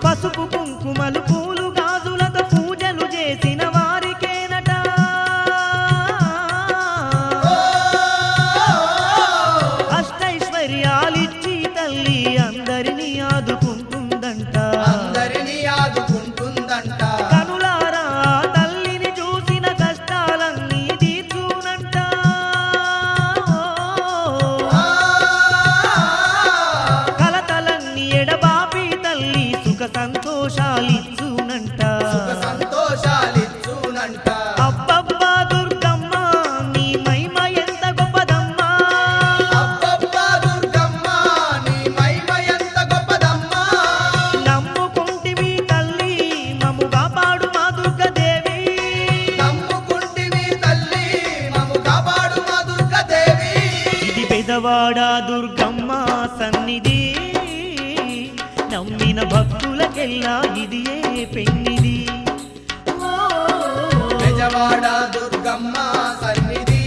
పసుపు కుంకుమలు పూలు గాజులతో పూజలు చేసిన వారికేనట. అష్టైశ్వర్యాలిచ్చి తల్లి అందరినీ ఆదుకుంటుందంట. అందరినీ ఆదుకుంటుందంట. కనులారా తల్లిని చూసిన కష్టాలన్నీ తీర్చునంట. కలతలన్నీ ఎడబాపి తల్లి సుఖ సంతోషాలిచ్చునంట. సుఖ సంతోషాలిచ్చునంట. అబ్బబ్బా దుర్గమ్మ నీ మహిమ ఎంత గొప్పదమ్మా. అబ్బబ్బా దుర్గమ్మ నీ మహిమ ఎంత గొప్పదమ్మా. నమ్ముకుంటివి తల్లి మమ్ము కాపాడు మా దుర్గదేవి. నమ్ముకుంటివి తల్లి మమ్ము కాపాడు మా దుర్గదేవి. ఇది బెజవాడ దుర్గమ్మ సన్నిధి నమ్మిన భక్తులకెల్లా ఇది ఏ పెన్నిది. బెజవాడ దుర్గమ్మ సన్నిధి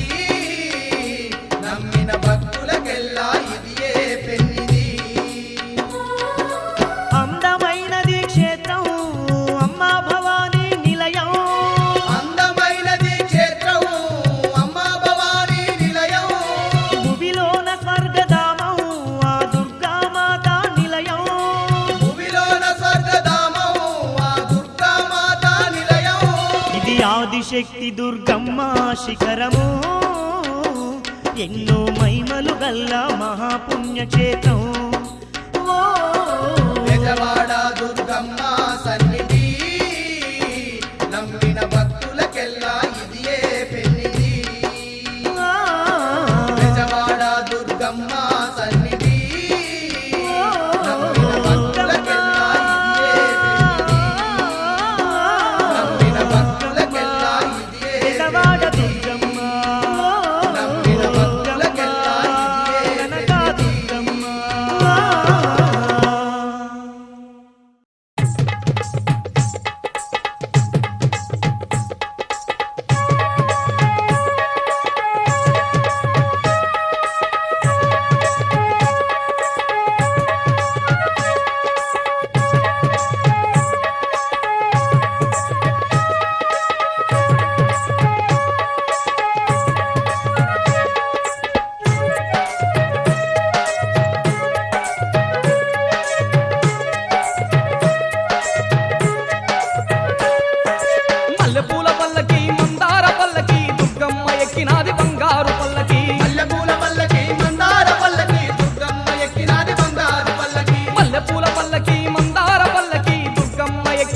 నమ్మిన భక్తులకెల్లా ఇదియే పెన్నిధి. అందమైనది క్షేత్రం అమ్మా భవానీ నిలయం. అందమైనది క్షేత్రం అమ్మా భవానీ నిలయం. భువిలోన స్వర్గధామం ఆ దుర్గామాత నిలయం. భూమిలోన స్వర్గధామం ఆ దుర్గామాత నిలయం. ఇది ఆదిశక్తి దుర్గమ్మ శిఖరము ఎన్నో మైమలు గల్లా మహాపుణ్యక్షేత్రం. బెజవాడ దుర్గమ్మ సన్నిధి నమ్మిన భక్తులకెల్లా ఇదియే పెన్నిధి. బెజవాడ దుర్గమ్మ సన్నిధి నమ్మిన భక్తులకెల్లా ఇదియే పెన్నిధి. నమ్మిన భక్తులకెల్లా ఇదియే బెజవాడ దుర్గమ్మ నమ్మిన భక్తులకెల్లా ఇదియే కనకా పెన్నిధి. దుర్గమ్మ.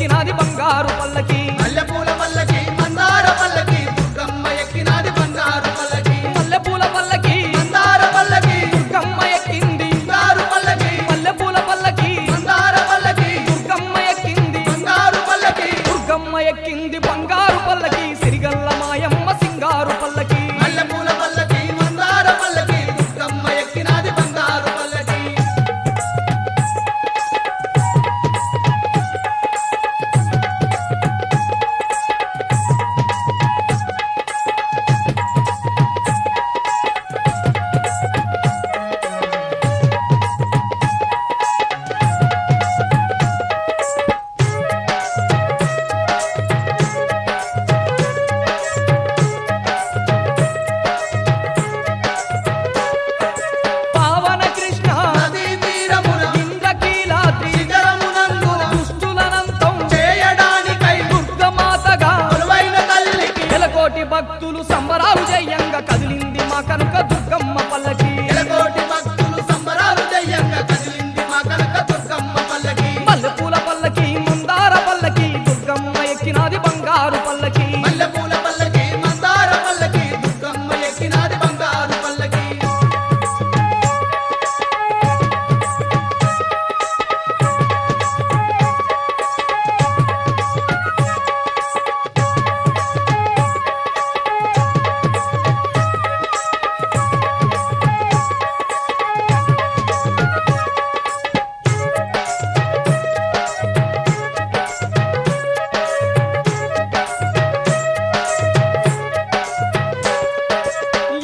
ఎక్కినాది బంగారు పల్లకి మల్లెపూల పల్లకి మందార పల్లకి దుర్గమ్మ ఎక్కినాది బంగారు పల్లకి మల్లెపూల పల్లకి మందార పల్లకి దుర్గమ్మ ఎక్కింది బంగారు పల్లకి మల్లెపూల పల్లకి మందార పల్లకి దుర్గమ్మ ఎక్కింది బంగారు పల్లకి దుర్గమ్మ ఎక్కింది బంగారు పల్లకి సిరిగల్ల మాయమ్మ సింగారు పల్లకి మల్లెపూల పల్లకి మందార పల్లకి దుర్గమ్మ ఎక్కినాది బంగారు పల్లకి పావన కృష్ణ నదీ తీరమున ఇంద్రకీలాద్రి శిఖరమునందున దుష్టులనంతం చేయడానికై దుర్గమాతగా కొలువైన తల్లికి నెలకోటి భక్తులు సంబరాలు చేయంగా కదిలింది మా కనుక దుర్గమ్మ పల్లకి ఎలకోటి భక్తులు సంబరాలు దయ్యంగా కదిలింది మా కనక దుర్గమ్మ పల్లకి మల్లెపూల పల్లకి మందార పల్లకి దుర్గమ్మ ఎక్కినాది బంగారు పల్లకి మల్లెపూల పల్లకి మందార పల్లకి దుర్గమ్మ ఎక్కినాది బంగారు పల్లకి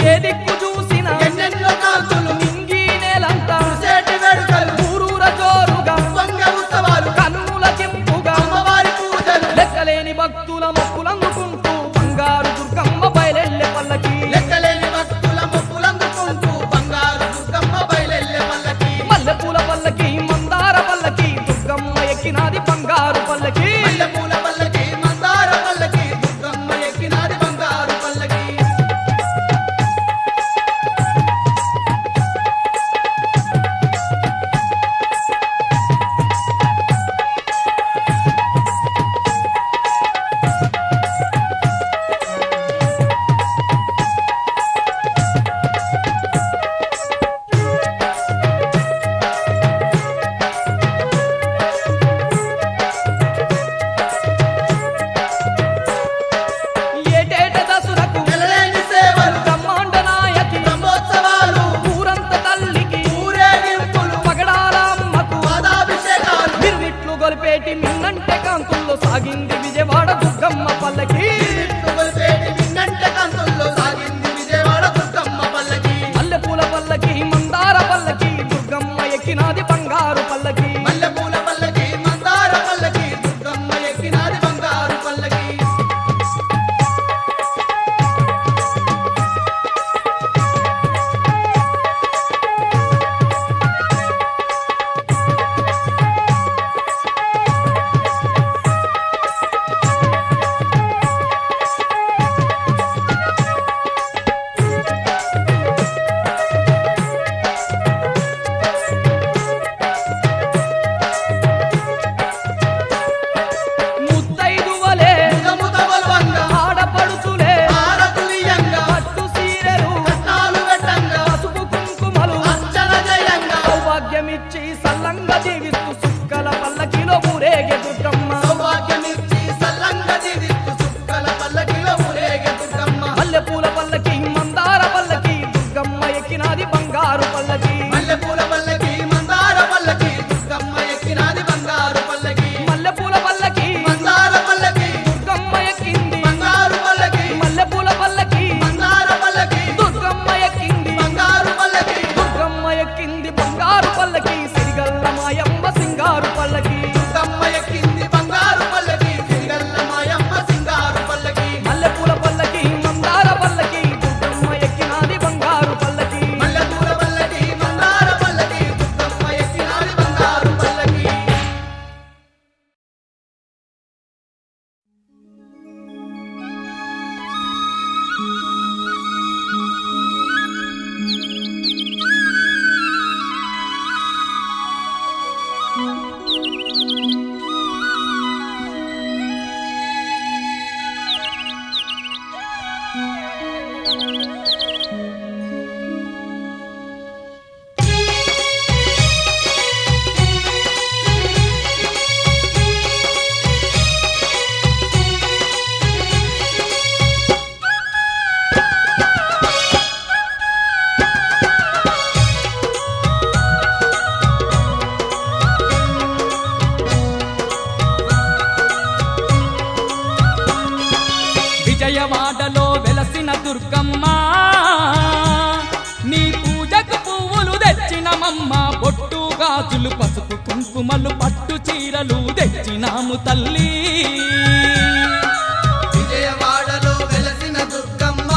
ఏ దిక్కు చూసిన ఎన్నెన్నో కాంతులు నింగి నేలంతా సేటి వేడుకలు ఊరూర జోరుగా వంగ ఉత్సవాలు కన్నుల కెంపుగా అమ్మవారి పూజలు లెక్కలేని భక్తుల మొక్కులందుకుంటూ బంగారు దుర్గమ్మ బయలెల్లె పల్లకి లెక్కలేని భక్తుల మొక్కులందుకుంటూ బంగారు దుర్గమ్మ బయలెల్లె పల్లకి మల్లెపూల పల్లకి మందార పల్లకి దుర్గమ్మ ఎక్కినాది బంగారు పల్లకి మల్లెపూల పల్లకి మందార పల్లకి దుర్గమ్మ ఎక్కినాది బంగారు పల్లకి ఏటేట దసురకు నెలలేని సేవలు బ్రహ్మాండ నాయకి బ్రహ్మోత్సవాలు ఊరంత తల్లికి ఊరేగింపులు పగడాల అమ్మకు పాదాభిషేకాలు నిర్విట్లు గొలిపేటి మిన్నంటే కాంతుల్లో సాగింది విజయవాడ దుర్గమ్మ పల్లకి కొలిపేటి మిన్నంటే కంతుల్లో సాగింది విజయవాడ దుర్గమ్మ పల్లకి మల్లెపూల పల్లకి మందార పల్లకి దుర్గమ్మ ఎక్కినాది బంగారు పల్లకి మల్లెపూల పల్లకి మందార పల్లకి దుర్గమ్మ ఎక్కినాది బంగారు పల్లకి విజయవాడలో వెలసిన దుర్గమ్మ నీ పూజకు పువ్వులు తెచ్చినమమ్మ బొట్టు గాజులు పసుపు కుంకుమలు పట్టు చీరలు తెచ్చినాము తల్లి విజయవాడలో వెలసిన దుర్గమ్మ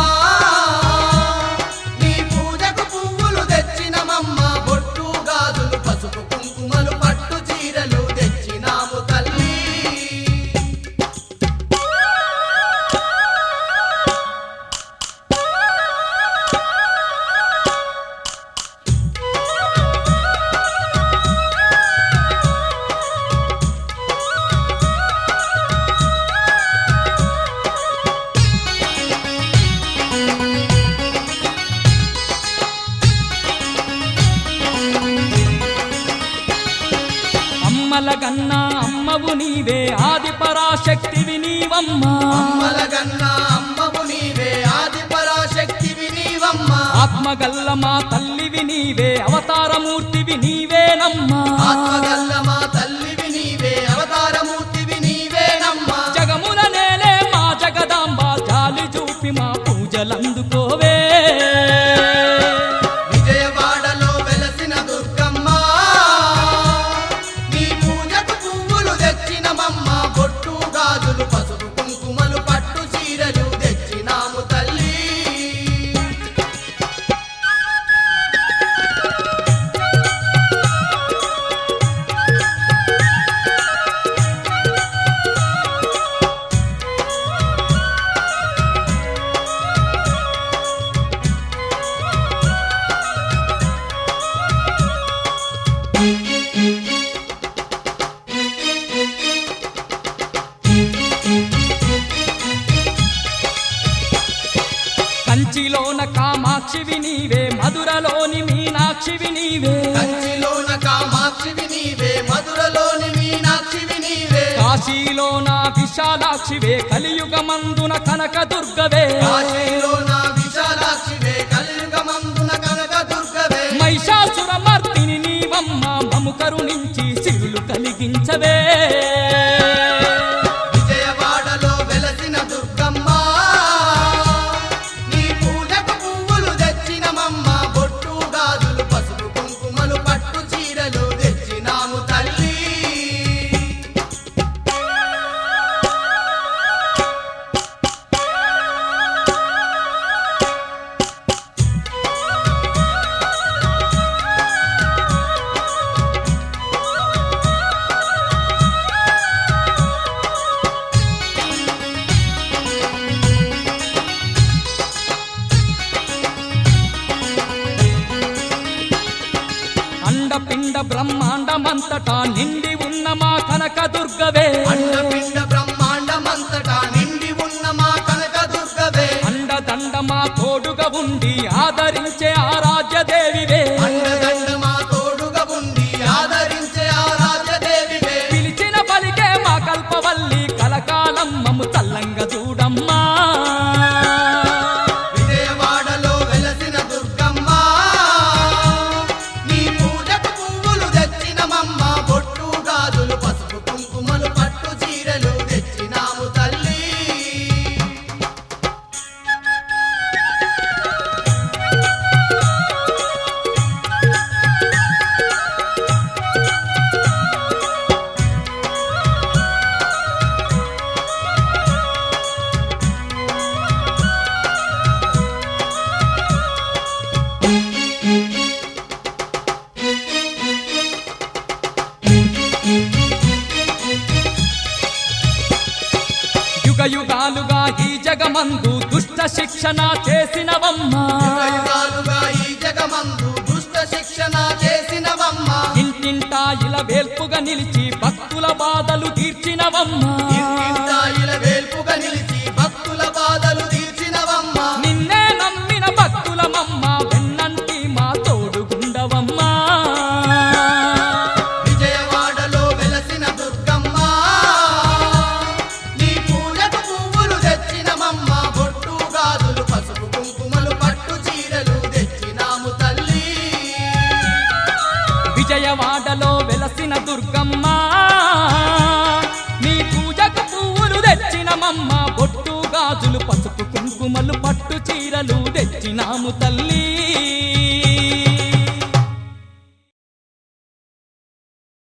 నీ పూజకు పువ్వులు తెచ్చినమమ్మ బొట్టు గాజులు పసుపు కుంకుమలు పట్టు చీరలు తెచ్చినాము తల్లి అమ్మలగన్నా అమ్మవు నీవే ఆది పరాశక్తివి నీవమ్మ అమ్మలగన్నా అమ్మవు నీవే ఆది పరాశక్తివి నీవమ్మ ఆత్మగల్ల మా తల్లివి నీవే అవతారమూర్తివి నీవేనమ్మా ఆత్మగల్ల మా తల్లివి నీవే అవతారమూర్తివి నీవేనమ్మా జగముల నేలే మా జగదాంబ జాలి చూపి మా పూజలందుకోవే విజయవాడలో వెలసిన దుర్గమ్మ నీ పూజకు పువ్వులు తెచ్చినమమ్మ బొట్టు గాజులు పసుపు కుంకుమలు పట్టు చీరలు తెచ్చినాము తల్లి కంచిలోన కామాక్షివి నీవే మధురలోని మీనాక్షివి నీవే కంచిలోన కామాక్షివి నీవే మధురలోని మీనాక్షివి నీవే కాశీలోన విశాలాక్షివే కలియుగమందున కనక దుర్గవే కాశీలోన విశాలాక్షివే కలియుగమందున కనక దుర్గవే మహిషాసుర మర్దిని నీవమ్మ మము కరుణించి సిరులు కలిగించవే విజయవాడలో వెలసిన దుర్గమ్మ నీ పూజకు పువ్వులు తెచ్చినమమ్మ బొట్టు గాజులు పసుపు కుంకుమలు పట్టు చీరలు తెచ్చినాము తల్లి అండపిండ బ్రహ్మాండమంతటా నిండి ఉన్న మా కనక దుర్గవే అండపిండ బ్రహ్మాండమంతటా నిండి ఉన్న మా కనక దుర్గవే అండదండ మా తోడుగా ఉండి ఆదరించే ఆరాధ్య దేవివే అండదండ మా తోడుగా ఉండి ఆదరించే ఆరాధ్య దేవివే పిలిచిన పలికే మా కల్పవల్లి కలకాలం మము చల్లంగా చూడమ్మా విజయవాడలో వెలసిన దుర్గమ్మ నీ పూజకు పువ్వులు తెచ్చినమమ్మ బొట్టు గాజులు పసుపు కుంకుమలు పట్టు చీరలు తెచ్చినాము తల్లి యుగ యుగాలుగా ఈ జగమందు దుష్ట శిక్షణ చేసినవమ్మ యుగాలుగా ఈ జగమందు దుష్ట శిక్షణ చేసినవమ్మ ఇంటింటా ఇలా వేల్పుగా నిలిచి భక్తుల బాధలు తీర్చినవమ్మ ఇంటింటాయిల వేల్పుగా నిలిచి భక్తుల బాధలు తీర్చినవమ్మ నిన్నే నమ్మిన భక్తులమమ్మ వెన్నంటి మా తోడుగుండవమ్మా విజయవాడలో వెలసిన దుర్గమ్మ నీ పూజకు పువ్వులు తెచ్చినమమ్మ బొట్టు గాజులు పసుపు కుంకుమలు పట్టు చీరలు తెచ్చినాము తల్లి విజయవాడలో వెలసిన దుర్గమ్మ నీ పూజకు పట్టు చీరలు తెచ్చినాము తల్లి